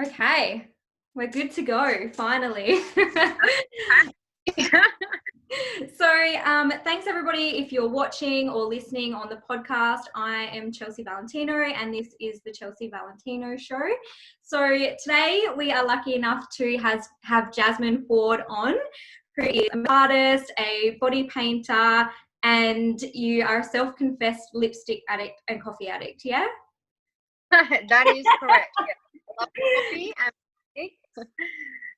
Okay, we're good to go, finally. So, thanks everybody if you're watching or listening on the podcast. I am Chelsea Valentino and this is the Chelsea Valentino Show. So today we are lucky enough to have Jasmine Ford on, who is an artist, a body painter, and you are a self-confessed lipstick addict and coffee addict, yeah? That is correct. Yeah. I love coffee and lipstick.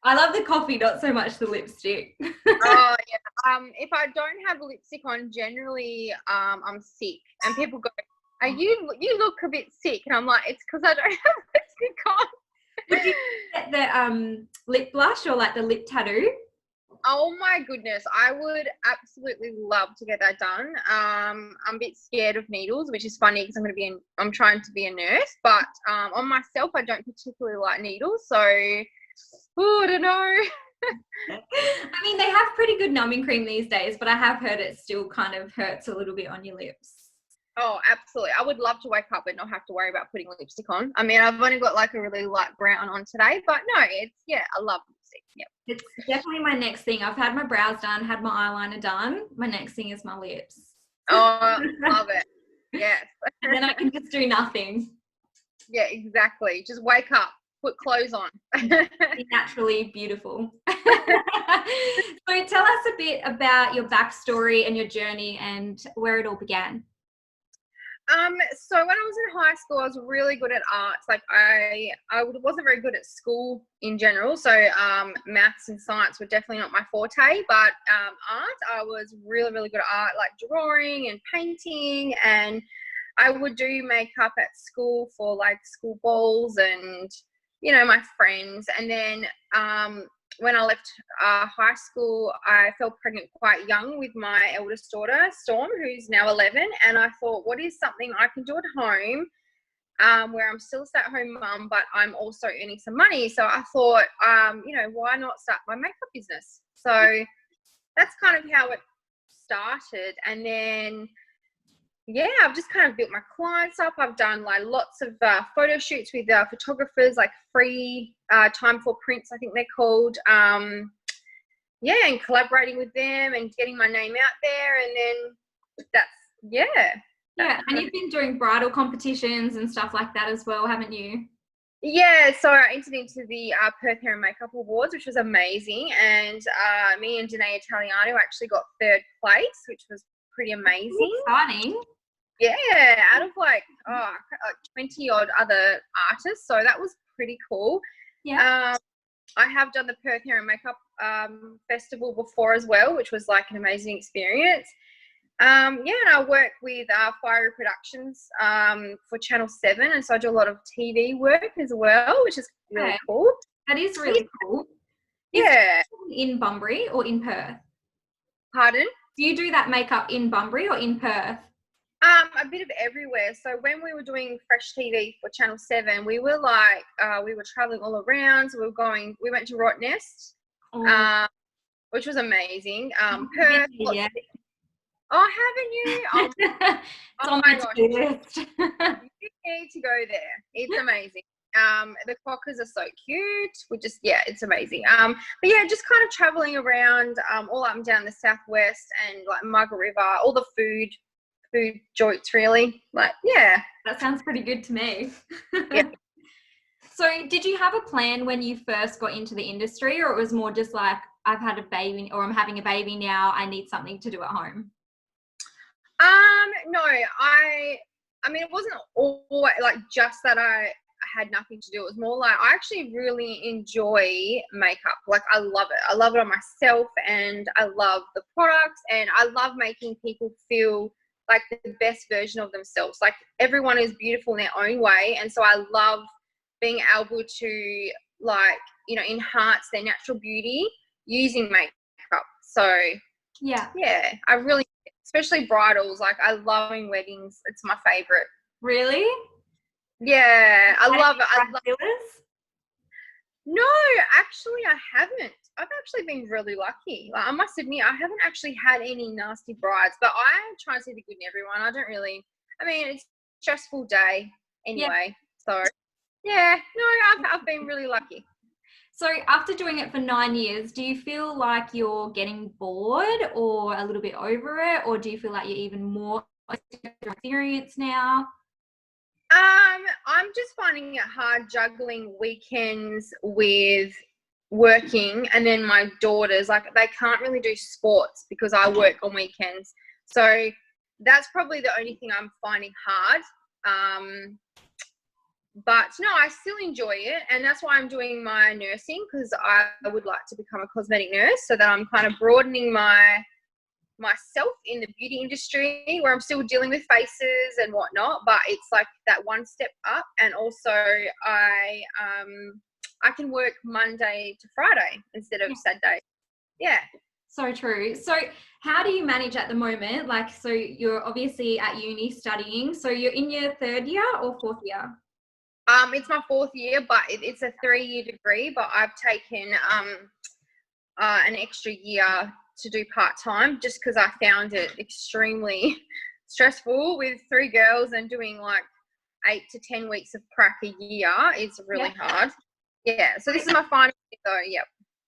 I love the coffee, not so much the lipstick. Oh yeah. If I don't have lipstick on, generally, I'm sick, and people go, "Are you look a bit sick?" And I'm like, "It's because I don't have lipstick on." Would you get the lip blush or like the lip tattoo? Oh my goodness, I would absolutely love to get that done. I'm a bit scared of needles, which is funny because I'm trying to be a nurse, but on myself, I don't particularly like needles, so I don't know. I mean, they have pretty good numbing cream these days, but I have heard it still kind of hurts a little bit on your lips. Oh, absolutely. I would love to wake up and not have to worry about putting lipstick on. I mean, I've only got like a really light brown on today, but no, I love lipstick. Yeah. It's definitely my next thing. I've had my brows done, had my eyeliner done. My next thing is my lips. Oh, love it. Yes. And then I can just do nothing. Yeah, exactly. Just wake up, put clothes on. Be naturally beautiful. So tell us a bit about your backstory and your journey and where it all began. So when I was in high school, I was really good at arts. Like I wasn't very good at school in general. So maths and science were definitely not my forte. But art, I was really, really good at art, like drawing and painting. And I would do makeup at school for like school balls and, my friends. And then when I left high school, I fell pregnant quite young with my eldest daughter, Storm, who's now 11. And I thought, what is something I can do at home where I'm still a stay-at-home mum, but I'm also earning some money? So I thought, why not start my makeup business? So that's kind of how it started. And then I've just kind of built my clients up. I've done like lots of photo shoots with photographers, like free time for prints, I think they're called. And collaborating with them and getting my name out there. And then Yeah, and you've been doing bridal competitions and stuff like that as well, haven't you? Yeah, so I entered into the Perth Hair and Makeup Awards, which was amazing. And me and Danae Italiano actually got third place, which was pretty amazing. Exciting. Yeah, out of like 20 odd other artists, so that was pretty cool. Yeah. I have done the Perth Hair and Makeup Festival before as well, which was like an amazing experience. And I work with Fiery Productions for Channel 7, and so I do a lot of TV work as well, which is really cool. That is really cool. Yeah. In Bunbury or in Perth? Pardon? Do you do that makeup in Bunbury or in Perth? A bit of everywhere. So when we were doing Fresh TV for Channel 7, we were like, we were traveling all around. So we went to Rottnest, which was amazing. Perth. Yeah. Oh, haven't you? Oh my gosh. You need to go there. It's amazing. The quokkas are so cute. It's amazing. But yeah, just kind of traveling around all up and down the southwest and like Mugger River, all the food joints really. Like, yeah. That sounds pretty good to me. Yeah. So did you have a plan when you first got into the industry, or it was more just like, I've had a baby or I'm having a baby now, I need something to do at home? No, I mean, it wasn't always like just that I had nothing to do. It was more like I actually really enjoy makeup. Like I love it. I love it on myself, and I love the products, and I love making people feel like the best version of themselves. Like everyone is beautiful in their own way, and so I love being able to enhance their natural beauty using makeup. So yeah, I really, especially bridals. Like I love doing weddings. It's my favorite. Really? Yeah, I love it. I love it. No, actually, I haven't. I've actually been really lucky. Like, I must admit, I haven't actually had any nasty brides, but I try to see the good in everyone. It's a stressful day anyway. Yeah. So Yeah, no, I've been really lucky. So after doing it for 9 years, do you feel like you're getting bored or a little bit over it? Or do you feel like you're even more experienced now? I'm just finding it hard juggling weekends with working, and then my daughters, like, they can't really do sports because I work on weekends. So that's probably the only thing I'm finding hard. But no, I still enjoy it, and that's why I'm doing my nursing, because I would like to become a cosmetic nurse, so that I'm kind of broadening myself in the beauty industry, where I'm still dealing with faces and whatnot, but it's like that one step up. And also I can work Monday to Friday instead of Saturday. Yeah. So true. So how do you manage at the moment? Like, so you're obviously at uni studying. So you're in your 3rd year or 4th year? It's my 4th year, but it's a 3-year degree, but I've taken an extra year to do part-time, just because I found it extremely stressful with 3 girls, and doing like 8 to 10 weeks of prac a year is really hard. Yeah, so this is my final year though. Yep.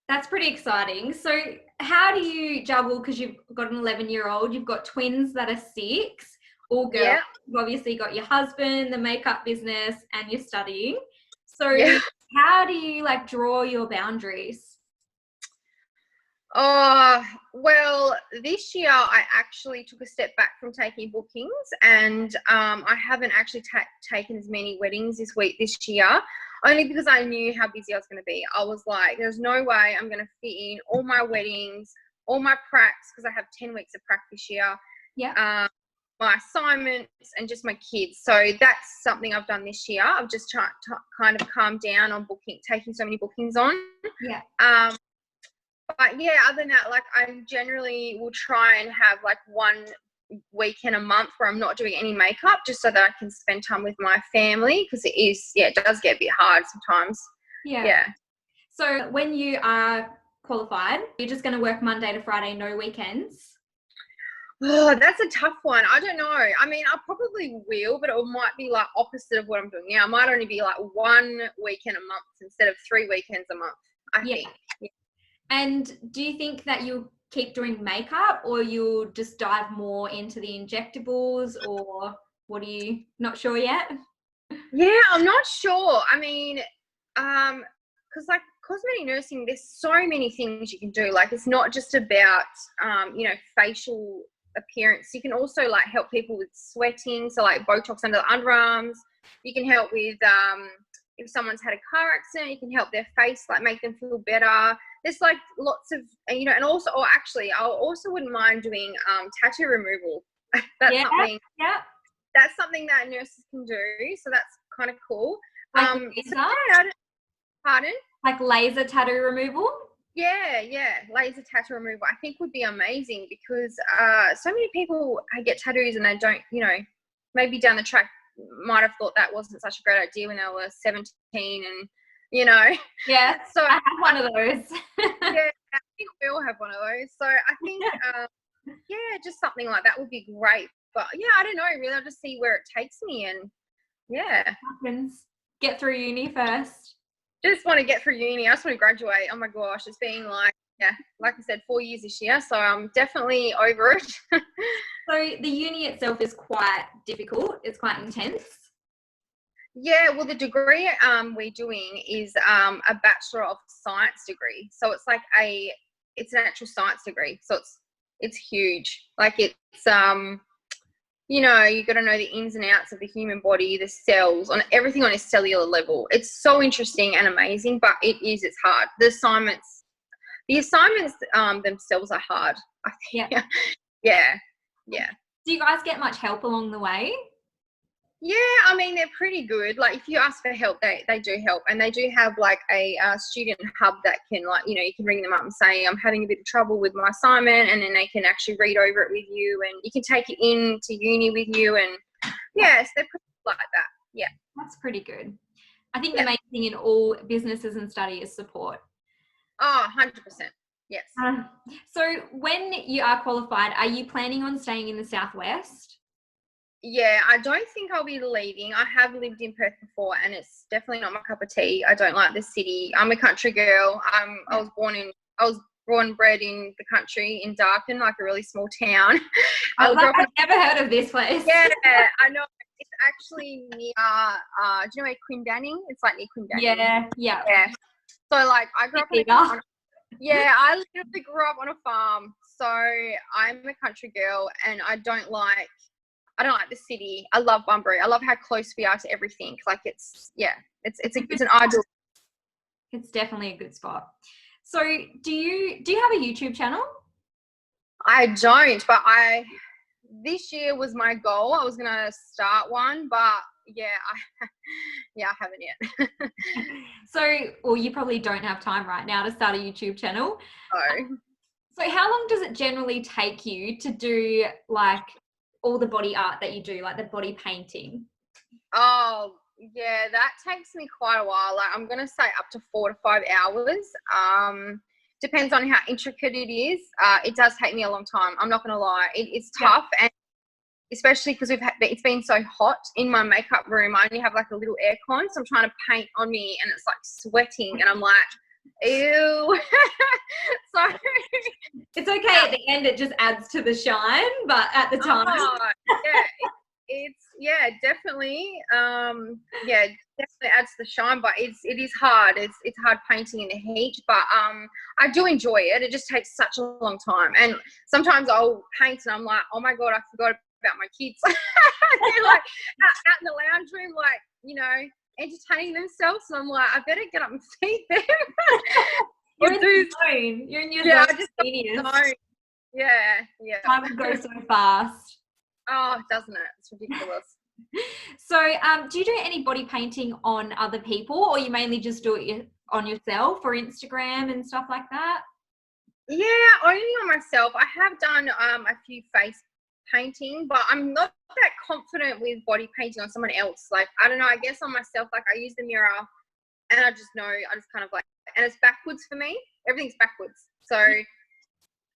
That's pretty exciting. So how do you juggle, because you've got an 11-year-old, you've got twins that are 6, all girls. Yeah. You've obviously got your husband, the makeup business, and you're studying. So Yeah. how do you like draw your boundaries? Oh, well, this year I actually took a step back from taking bookings, and I haven't actually taken as many weddings this year, only because I knew how busy I was going to be. I was like, there's no way I'm going to fit in all my weddings, all my pracs, because I have 10 weeks of prac this year. Yeah. My assignments, and just my kids. So that's something I've done this year. I've just tried to kind of calm down on taking so many bookings on. Yeah. But yeah, other than that, like, I generally will try and have like one weekend a month where I'm not doing any makeup, just so that I can spend time with my family, because it does get a bit hard sometimes. Yeah. So when you are qualified, you're just going to work Monday to Friday, no weekends? Oh, that's a tough one. I don't know. I mean, I probably will, but it might be like opposite of what I'm doing now. I might only be like 1 weekend a month instead of 3 weekends a month, I think. Yeah. And do you think that you'll keep doing makeup, or you'll just dive more into the injectables, or what are you not sure yet? Yeah, I'm not sure. I mean, because like cosmetic nursing, there's so many things you can do. Like, it's not just about facial appearance. You can also like help people with sweating, so like Botox under the underarms. You can help with if someone's had a car accident, you can help their face, like make them feel better. There's like lots of and also, or actually, I also wouldn't mind doing tattoo removal. That's something. Yeah. That's something that nurses can do, so that's kind of cool. Like So, laser? yeah, pardon? Like laser tattoo removal? Yeah, laser tattoo removal I think would be amazing, because so many people get tattoos and they don't, maybe down the track might have thought that wasn't such a great idea when they were 17, and Yeah, so I have one of those. yeah, I think we all have one of those. So I think just something like that would be great. But yeah, I don't know, really. I'll just see where it takes me, and yeah. Happens. Get through uni first. Just want to get through uni. I just want to graduate. Oh my gosh, it's been like I said, 4 years this year, so I'm definitely over it. So the uni itself is quite difficult. It's quite intense. Yeah, well, the degree we're doing is a Bachelor of Science degree. So it's like it's an actual science degree. So it's huge. Like, it's you got to know the ins and outs of the human body, the cells, on everything on a cellular level. It's so interesting and amazing, but it's hard. The assignments themselves are hard, I think. Yeah. Do you guys get much help along the way? Yeah, I mean, they're pretty good. Like, if you ask for help, they do help. And they do have like a student hub that can, like, you can ring them up and say, I'm having a bit of trouble with my assignment, and then they can actually read over it with you, and you can take it into uni with you. And yes, they're pretty like that. Yeah. That's pretty good. I think the main thing in all businesses and study is support. Oh, 100%. Yes. So when you are qualified, are you planning on staying in the Southwest? Yeah, I don't think I'll be leaving. I have lived in Perth before, and it's definitely not my cup of tea. I don't like the city. I'm a country girl. I was born and bred in the country in Darkin, like a really small town. I've never heard of this place. Yeah, I know. It's actually near. Do you know where Quindanning? It's like near Quindanning. Yeah. So like, I grew up I literally grew up on a farm. So I'm a country girl, and I don't like the city. I love Bunbury. I love how close we are to everything. Like it's an ideal. It's definitely a good spot. So do you have a YouTube channel? I don't, but this year was my goal. I was gonna start one, but I haven't yet. So, well, you probably don't have time right now to start a YouTube channel. Oh. So how long does it generally take you to do like all the body art that you do, like the body painting? Oh, yeah, that takes me quite a while. Like I'm gonna say up to 4 to 5 hours. Depends on how intricate it is. It does take me a long time. I'm not gonna lie. It's tough, and especially because it's been so hot in my makeup room. I only have like a little aircon, so I'm trying to paint on me, and it's like sweating, and I'm like, ew. So it's okay at the end. It just adds to the shine, but at the time, definitely. Definitely adds to the shine, but it is hard. It's hard painting in the heat, but I do enjoy it. It just takes such a long time, and sometimes I'll paint and I'm like, oh my god, I forgot about my kids. They're like out in the lounge room, like, you know, entertaining themselves, and I'm like, I better get up and feed them. You're in your zone. You're in your zone. I just genius. Yeah. Time goes so fast. Oh, doesn't it? It's ridiculous. So, do you do any body painting on other people, or you mainly just do it on yourself for Instagram and stuff like that? Yeah, only on myself. I have done a few face painting, but I'm not that confident with body painting on someone else. Like, I don't know, I guess on myself, like I use the mirror and I just kind of like, and it's backwards for me. Everything's backwards. So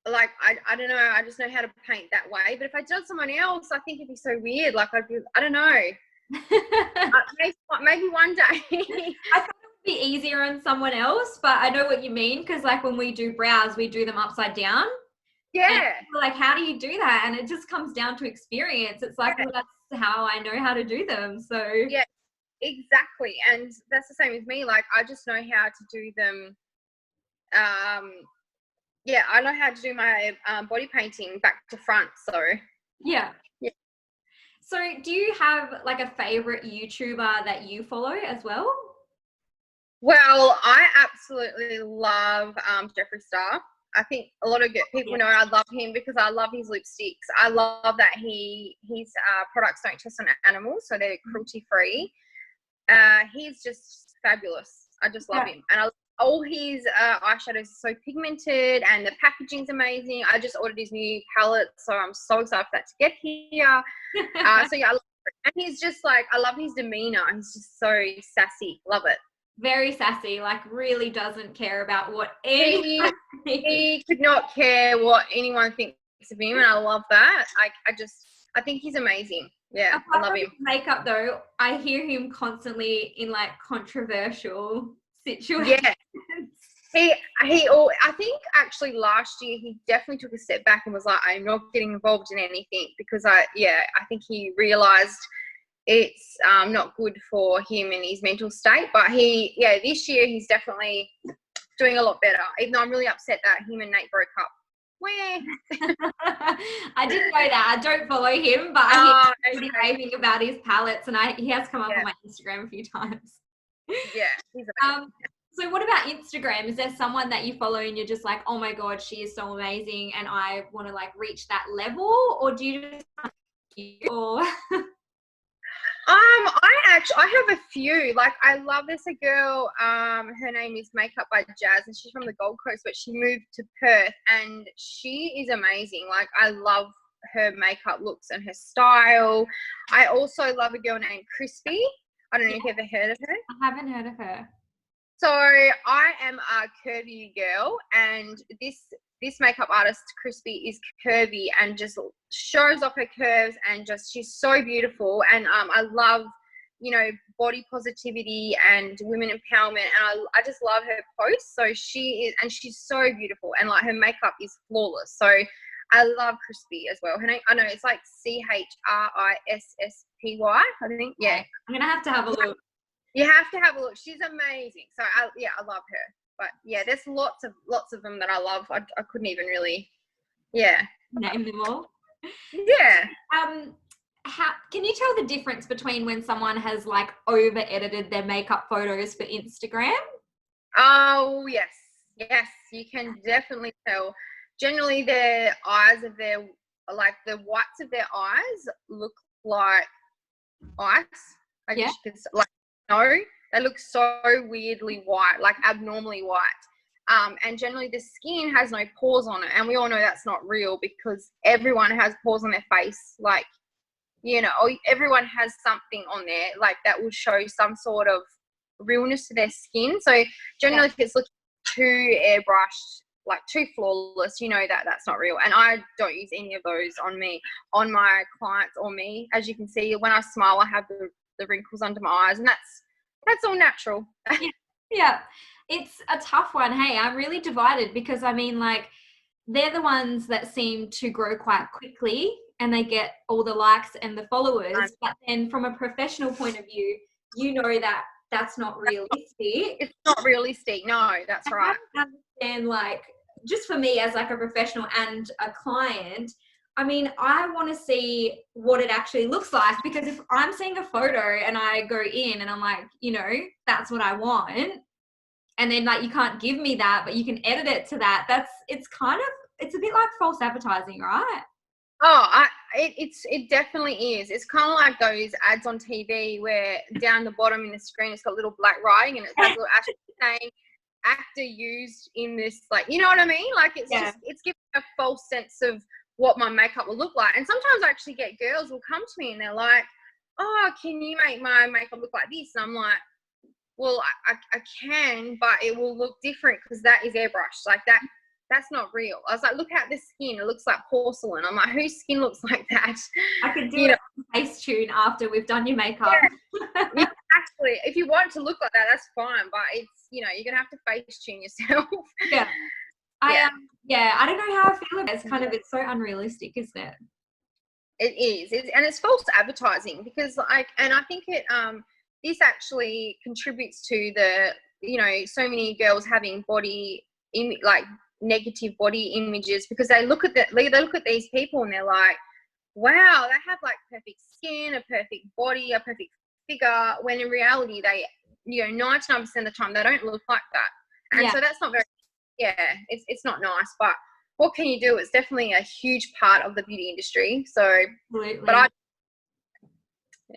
like, I don't know, I just know how to paint that way. But if I did someone else, I think it'd be so weird. Like I don't know. Maybe one day. I thought it would be easier on someone else, but I know what you mean, because like when we do brows, we do them upside down. Yeah. Like, how do you do that? And it just comes down to experience. It's like, well, that's how I know how to do them. So yeah, exactly. And that's the same with me. Like, I just know how to do them. I know how to do my body painting back to front. So yeah. So do you have like a favorite YouTuber that you follow as well? Well, I absolutely love Jeffree Star. I think a lot of people know I love him because I love his lipsticks. I love that his products don't test on animals, so they're cruelty free. He's just fabulous. I just love him, and all his eyeshadows are so pigmented, and the packaging's amazing. I just ordered his new palette, so I'm so excited for that to get here. I love it. And he's just like, I love his demeanor. He's just so sassy. Love it. Very sassy, like really doesn't care about what anyone he could not care what anyone thinks of him, and I love that. I think he's amazing. Yeah, I love him. Makeup though, I hear him constantly in like controversial situations. Yeah. I think actually last year he definitely took a step back and was like, I'm not getting involved in anything, because I think he realized it's not good for him and his mental state. But this year he's definitely doing a lot better, even though I'm really upset that him and Nate broke up. Where? I didn't know that. I don't follow him, but I hear him raving about his palettes, and he has come up on my Instagram a few times. Yeah, he's amazing. So what about Instagram? Is there someone that you follow and you're just like, oh my God, she is so amazing and I want to like reach that level? Or do you just I have a few. Like, I love this girl. Her name is Makeup by Jazz, and she's from the Gold Coast, but she moved to Perth, and she is amazing. Like, I love her makeup looks and her style. I also love a girl named Crispy. I don't know if you've ever heard of her. I haven't heard of her. So I am a curvy girl, and this this makeup artist, Crispy, is curvy and just shows off her curves, and just she's so beautiful. And I love, you know, body positivity and women empowerment, and I just love her posts. So she is, and she's so beautiful, and like her makeup is flawless. So I love Crispy as well. Her name, I know it's like Chrisspy, I think. Yeah, I'm gonna have to have a look. You have to have a look. She's amazing. So I love her. But yeah, there's lots of them that I love. I couldn't even really, name them all. Yeah. How can you tell the difference between when someone has like over edited their makeup photos for Instagram? Oh yes, you can definitely tell. Generally, their eyes of their, like the whites of their eyes look like ice. I guess you could, like, no, they look so weirdly white, like abnormally white. And generally the skin has no pores on it, and we all know that's not real, because everyone has pores on their face, like, you know, everyone has something on there like that will show some sort of realness to their skin. So generally if it's looking too airbrushed, like too flawless, you know that that's not real. And I don't use any of those on me, on my clients or me. As you can see, when I smile, I have the wrinkles under my eyes, and that's all natural. Yeah, it's a tough one. Hey, I'm really divided, because I mean, like, they're the ones that seem to grow quite quickly and they get all the likes and the followers. But then from a professional point of view, you know that that's not realistic. It's not realistic. No, that's right. And like, just for me as like a professional and a client, I mean, I want to see what it actually looks like, because if I'm seeing a photo and I go in and I'm like, you know, that's what I want, and then like you can't give me that, but you can edit it to that, it's a bit like false advertising, right? Oh, it definitely is. It's kind of like those ads on TV where down the bottom in the screen it's got little black writing, and it has little actually saying actor used in this, like, you know what I mean? Like, it's just, it's giving a false sense of what my makeup will look like. And sometimes I actually get girls will come to me and they're like, oh, can you make my makeup look like this? And I'm like, well, I can, but it will look different because that is airbrushed. Like, that's not real. I was like, look at the skin. It looks like porcelain. I'm like, whose skin looks like that? I could do it on face tune after we've done your makeup. Yeah, actually, if you want to look like that, that's fine. But it's, you know, you're going to have to face tune yourself. Yeah. I don't know how I feel about it. It's so unrealistic, isn't it? It is. And it's false advertising, because and I think this actually contributes to the, you know, so many girls having negative body images, because they look at these people and they're like, wow, they have like perfect skin, a perfect body, a perfect figure, when in reality they, you know, 99% of the time they don't look like that. And so that's not very, it's not nice. But what can you do? It's definitely a huge part of the beauty industry. So absolutely. But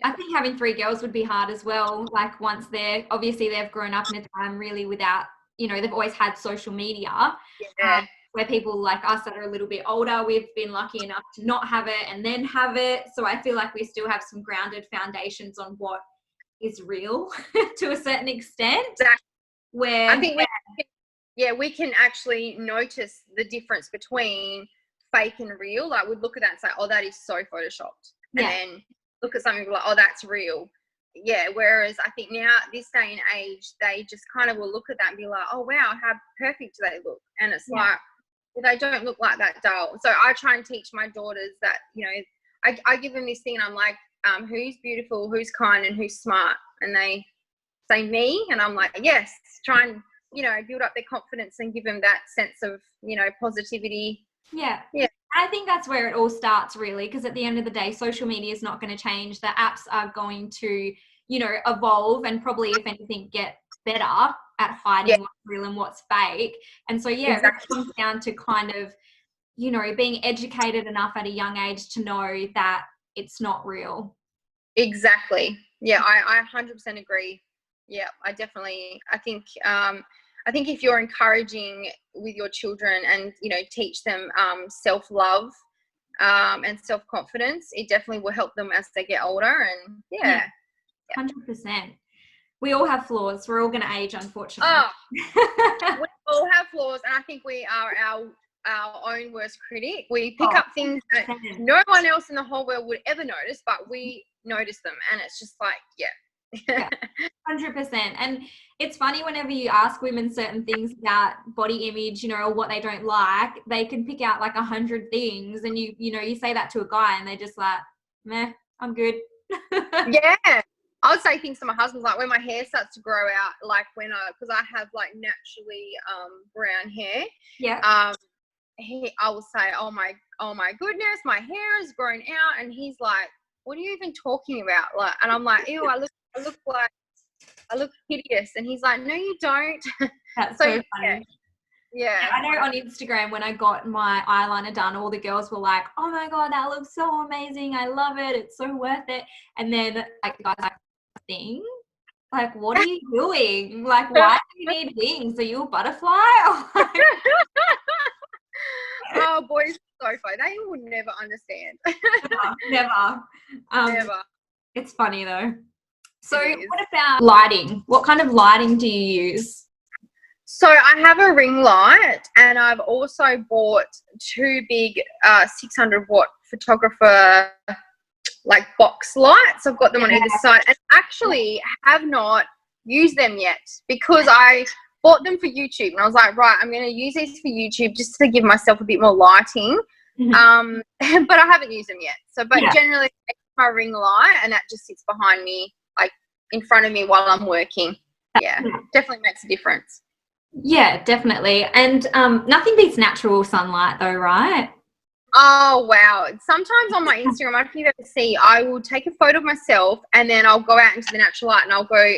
I think having 3 girls would be hard as well. Like, once they've grown up in a time really without, you know, they've always had social media, where people like us that are a little bit older, we've been lucky enough to not have it and then have it. So I feel like we still have some grounded foundations on what is real to a certain extent. Exactly. Where I think we can actually notice the difference between fake and real. Like, we'd look at that and say, oh, that is so photoshopped. And then look at something like, oh, that's real. Yeah, whereas I think now, this day and age, they just kind of will look at that and be like, oh, wow, how perfect do they look? And it's like, well, they don't look like that dull. So I try and teach my daughters that, you know, I give them this thing, and I'm like, who's beautiful, who's kind, and who's smart? And they say me, and I'm like, yes, try and, you know, build up their confidence and give them that sense of, you know, positivity. Yeah. I think that's where it all starts, really, because at the end of the day, social media is not going to change. The apps are going to, you know, evolve, and probably, if anything, get better at hiding what's real and what's fake. And so, it comes down to kind of, you know, being educated enough at a young age to know that it's not real. Exactly. Yeah, I 100% agree. Yeah, I think if you're encouraging with your children and, you know, teach them self-love and self-confidence, it definitely will help them as they get older. And 100%. We all have flaws. We're all going to age, unfortunately. We all have flaws, and I think we are our our own worst critic. We pick up things that no one else in the whole world would ever notice, but we notice them, and it's just like, yeah, 100%. And it's funny whenever you ask women certain things about body image, or what they don't like, they can pick out like 100 things, and you say that to a guy and they're just like, meh, I'm good. Yeah. I would say things to my husband, like when my hair starts to grow out, like because I have like naturally brown hair. Yeah. I will say, oh my goodness, my hair has grown out, and he's like, what are you even talking about? Like, and I'm like, ew, I look hideous, and he's like, no, you don't. That's so funny. Yeah. I know on Instagram when I got my eyeliner done, all the girls were like, oh my God, that looks so amazing. I love it. It's so worth it. And then like the guy's like, thing? Like, what are you doing? Like, why do you need wings? Are you a butterfly? Oh, boys are so funny. They will never understand. Never. Never. It's funny though. So what about lighting? What kind of lighting do you use? So I have a ring light, and I've also bought 2 big 600-watt photographer like box lights. I've got them on either side, and actually have not used them yet because I bought them for YouTube, and I was like, right, I'm going to use these for YouTube just to give myself a bit more lighting. Mm-hmm. But I haven't used them yet. So, generally my ring light, and that just sits behind me, like in front of me while I'm working. Yeah, definitely makes a difference. Yeah, definitely. And nothing beats natural sunlight though, right? Oh, wow. Sometimes on my Instagram, I don't know if you've ever seen, I will take a photo of myself, and then I'll go out into the natural light, and I'll go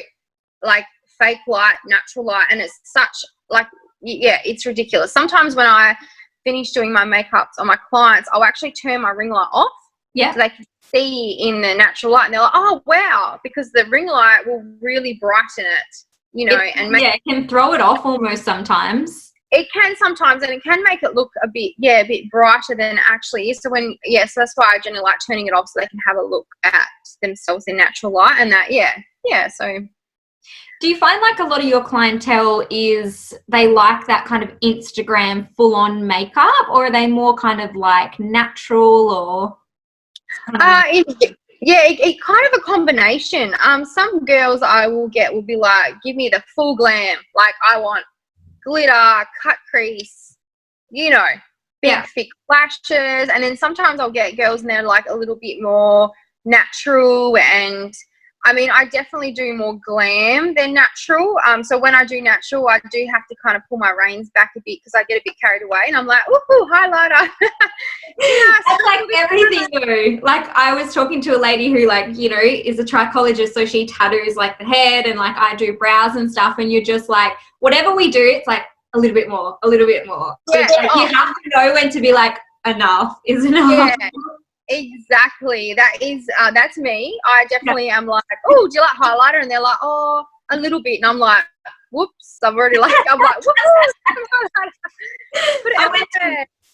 like fake light, natural light, and it's such like, yeah, it's ridiculous. Sometimes when I finish doing my makeups on my clients, I'll actually turn my ring light off. Yeah. So they can see in the natural light, and they're like, oh, wow, because the ring light will really brighten it, and it can throw it off almost sometimes. It can sometimes, and it can make it look a bit brighter than it actually is. So so that's why I generally like turning it off so they can have a look at themselves in natural light, and that, so. Do you find like a lot of your clientele they like that kind of Instagram full-on makeup, or are they more kind of like natural or? It kind of a combination. Some girls I will be like, give me the full glam. Like, I want glitter, cut crease, big thick lashes. And then sometimes I'll get girls and they're like a little bit more natural, and I mean, I definitely do more glam than natural. So when I do natural, I do have to kind of pull my reins back a bit because I get a bit carried away, and I'm like, ooh, highlighter. That's like everything though. Like, I was talking to a lady who is a trichologist, so she tattoos like the head, and like I do brows and stuff, and you're just like, whatever we do, it's like a little bit more. Yeah. You have to know when to be like, enough is enough. Yeah. Exactly. That's me. I definitely am like, oh, do you like highlighter? And they're like, oh, a little bit. And I'm like, whoops, I'm like, whoops.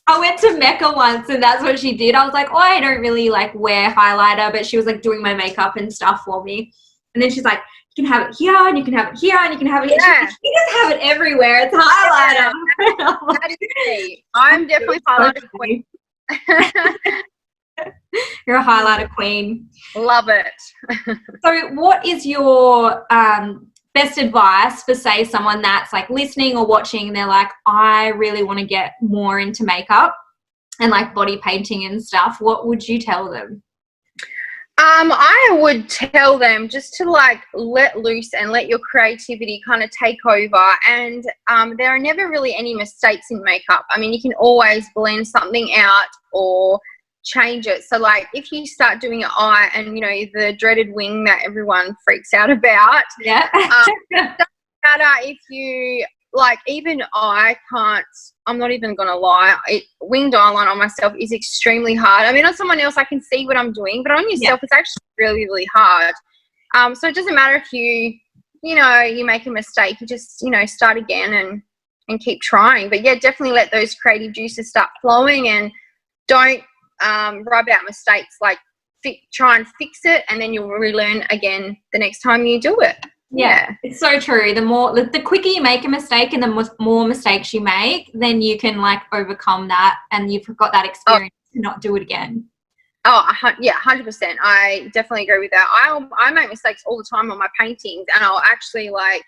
I went to Mecca once, and that's what she did. I was like, oh, I don't really like wear highlighter, but she was like doing my makeup and stuff for me. And then she's like, you can have it here, and you can have it here, and you can have it here. Yeah. She just have it everywhere. It's highlighter. That is me. I'm definitely highlighter queen. You're a highlighter queen. Love it. So what is your best advice for, say, someone that's like listening or watching and they're like, I really want to get more into makeup and like body painting and stuff? What would you tell them? I would tell them just to like let loose and let your creativity kind of take over. And there are never really any mistakes in makeup. I mean, you can always blend something out or change it. So like if you start doing an eye and the dreaded wing that everyone freaks out about, doesn't matter if you like, even I can't, I'm not even gonna lie, winged eyeliner on myself is extremely hard. I mean, on someone else I can see what I'm doing, but on yourself it's actually really, really hard. So it doesn't matter if you make a mistake, you just start again and keep trying. But yeah, definitely let those creative juices start flowing, and don't rub out mistakes. Like try and fix it, and then you'll relearn again the next time you do it. Yeah, it's so true. The quicker you make a mistake and the more mistakes you make, then you can like overcome that, and you've got that experience to not do it again. Yeah, 100%. I definitely agree with that. I make mistakes all the time on my paintings, and I'll actually like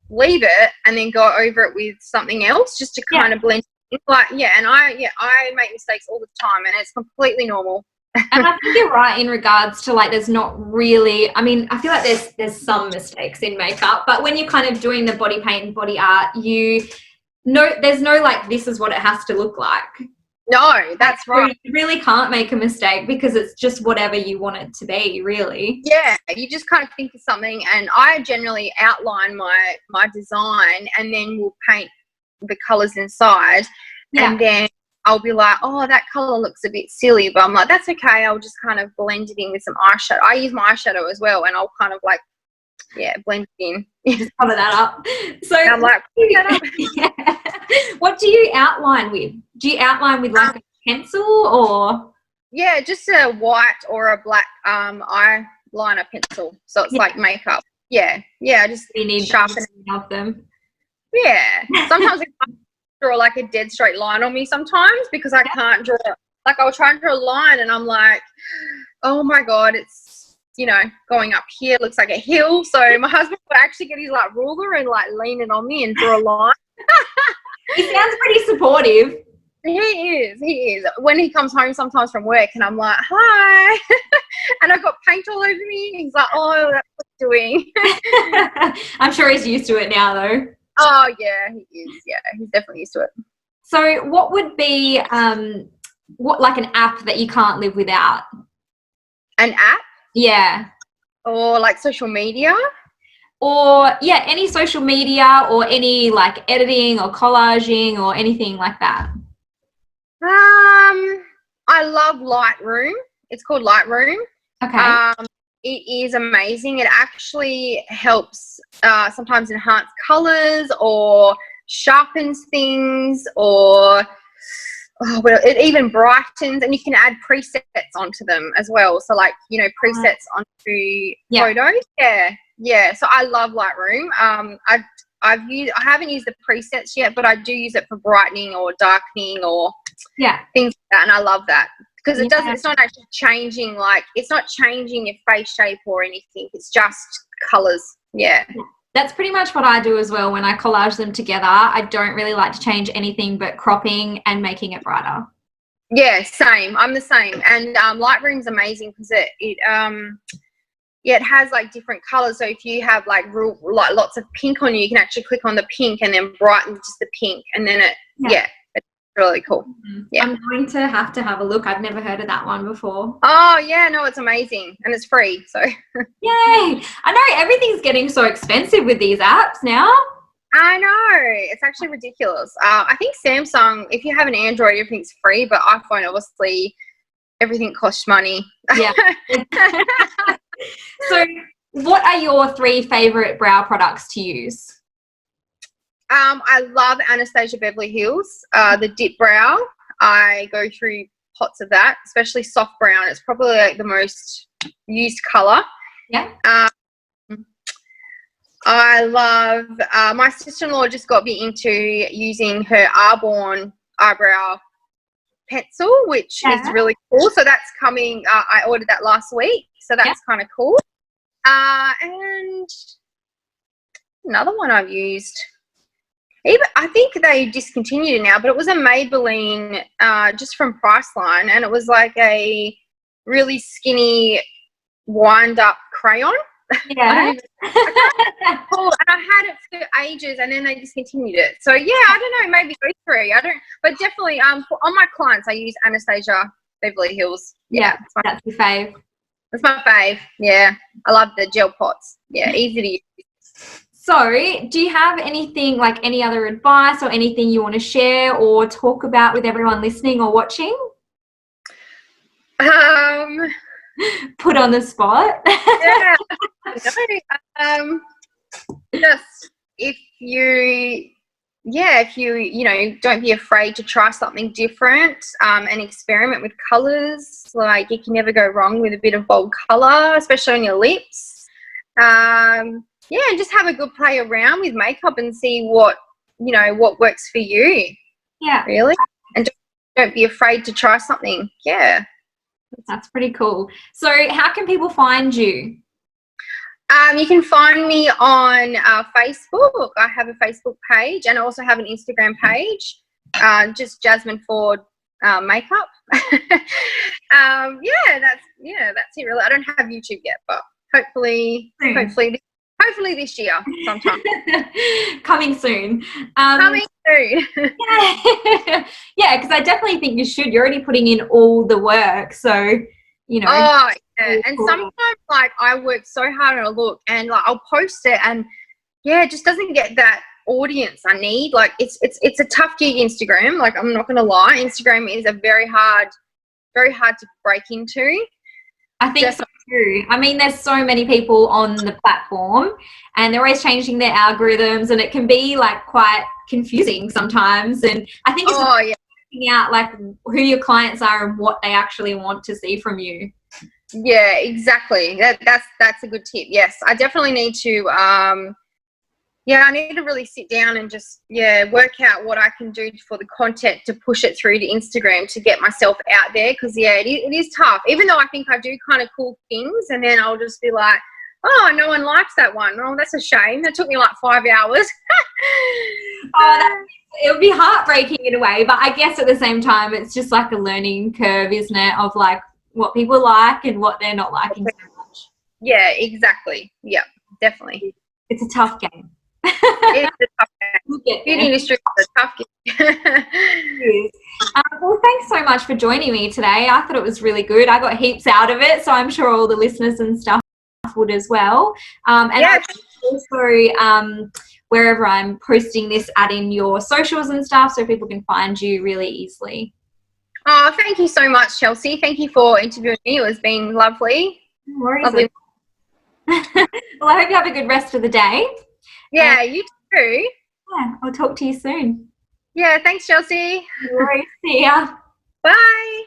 leave it and then go over it with something else just to kind of blend in. Like, I make mistakes all the time, and it's completely normal. And I think you're right in regards to like there's not really, I mean, I feel like there's some mistakes in makeup, but when you're kind of doing the body paint and body art, there's no like this is what it has to look like. No, that's right. You really can't make a mistake because it's just whatever you want it to be, really. Yeah, you just kind of think of something, and I generally outline my design and then we'll paint the colours inside. Yeah. And then I'll be like, oh, that colour looks a bit silly, but I'm like, that's okay. I'll just kind of blend it in with some eyeshadow. I use my eyeshadow as well, and I'll kind of like, blend it in. Just cover that up. So I'm like, what do you outline with? Do you outline with like a pencil or? Yeah, just a white or a black eyeliner pencil. So it's like makeup. Yeah, just you need sharpen of them. Yeah, sometimes I can't draw like a dead straight line on me sometimes because I can't draw. Like I'll try and draw a line, and I'm like, oh my god, it's going up here looks like a hill. So my husband would actually get his like ruler and like lean it on me and draw a line. He sounds pretty supportive. He is. When he comes home sometimes from work and I'm like, hi, and I've got paint all over me, he's like, oh, that's what you're doing. I'm sure he's used to it now though. Oh yeah, he is. Yeah, he's definitely used to it. So what would be like an app that you can't live without? An app? Yeah. Or like social media? Or any social media or any like editing or collaging or anything like that. I love Lightroom. It's called Lightroom. Okay. It is amazing. It actually helps sometimes enhance colors or sharpens things, or it even brightens, and you can add presets onto them as well. So like, presets onto photos. Yeah. So I love Lightroom. I haven't used the presets yet, but I do use it for brightening or darkening or things like that, and I love that because it's not actually changing, like it's not changing your face shape or anything. It's just colors. Yeah. That's pretty much what I do as well. When I collage them together, I don't really like to change anything but cropping and making it brighter. Yeah, same. I'm the same. And Lightroom's amazing because it has like different colors. So if you have like lots of pink on you can actually click on the pink and then brighten just the pink, and then it's really cool. Yeah, I'm going to have a look. I've never heard of that one before. Oh yeah, no, it's amazing, and it's free, so yay. I know everything's getting so expensive with these apps now. I know, it's actually ridiculous. I think Samsung, if you have an Android, everything's free, but iPhone, obviously everything costs money. Yeah. So what are your 3 favorite brow products to use? I love Anastasia Beverly Hills, the dip brow. I go through pots of that, especially soft brown. It's probably like the most used color. Yeah. I love, my sister-in-law just got me into using her Arbonne eyebrow pencil, which is really cool. So that's coming, I ordered that last week. So that's kind of cool. And another one I've used, I think they discontinued it now, but it was a Maybelline just from Priceline, and it was like a really skinny wind-up crayon. Yeah. And I had it for ages, and then they discontinued it. So yeah, I don't know, maybe those 3. But definitely on my clients I use Anastasia Beverly Hills. Yeah, that's your fave. That's my fave. Yeah, I love the gel pots. Yeah, easy to use. So do you have anything, like any other advice or anything you want to share or talk about with everyone listening or watching? Put on the spot. Yeah. Just if you don't be afraid to try something different and experiment with colors. Like, you can never go wrong with a bit of bold color, especially on your lips. yeah, and just have a good play around with makeup and see what, you know, what works for you. Yeah. Really. And don't be afraid to try something. Yeah. That's pretty cool. So how can people find you? You can find me on Facebook. I have a Facebook page, and I also have an Instagram page, just Jasmine Ford makeup. That's it really. I don't have YouTube yet, but hopefully this year sometime. Coming soon. Coming soon. Yeah, because I definitely think you should. You're already putting in all the work, so you know. Oh, yeah. And sometimes, like, I work so hard on a look, and like I'll post it, and yeah, it just doesn't get that audience I need. Like, it's a tough gig, Instagram. Like, I'm not gonna lie, Instagram is a very hard to break into. I think so too. I mean, there's so many people on the platform, and they're always changing their algorithms, and it can be like quite confusing sometimes. And I think it's figuring out like who your clients are and what they actually want to see from you. Yeah, exactly. That's a good tip. Yes, I definitely need to. I need to really sit down and just work out what I can do for the content to push it through to Instagram to get myself out there. Because it is tough. Even though I think I do kind of cool things, and then I'll just be like, oh, no one likes that one. Oh, that's a shame. That took me like 5 hours. It would be heartbreaking in a way, but I guess at the same time, it's just like a learning curve, isn't it? Of like what people like and what they're not liking so much. Yeah, exactly. Yeah, definitely. It's a tough game. It's a tough game. Beauty industry is a tough game. Well, thanks so much for joining me today. I thought it was really good. I got heaps out of it, so I'm sure all the listeners and stuff would as well. I also, wherever I'm posting this, add in your socials and stuff so people can find you really easily. Oh, thank you so much, Chelsea. Thank you for interviewing me. It was been lovely. No worries. Lovely. Well, I hope you have a good rest of the day. Yeah, you too. Yeah, I'll talk to you soon. Yeah, thanks, Chelsea. No worries. See ya. Bye.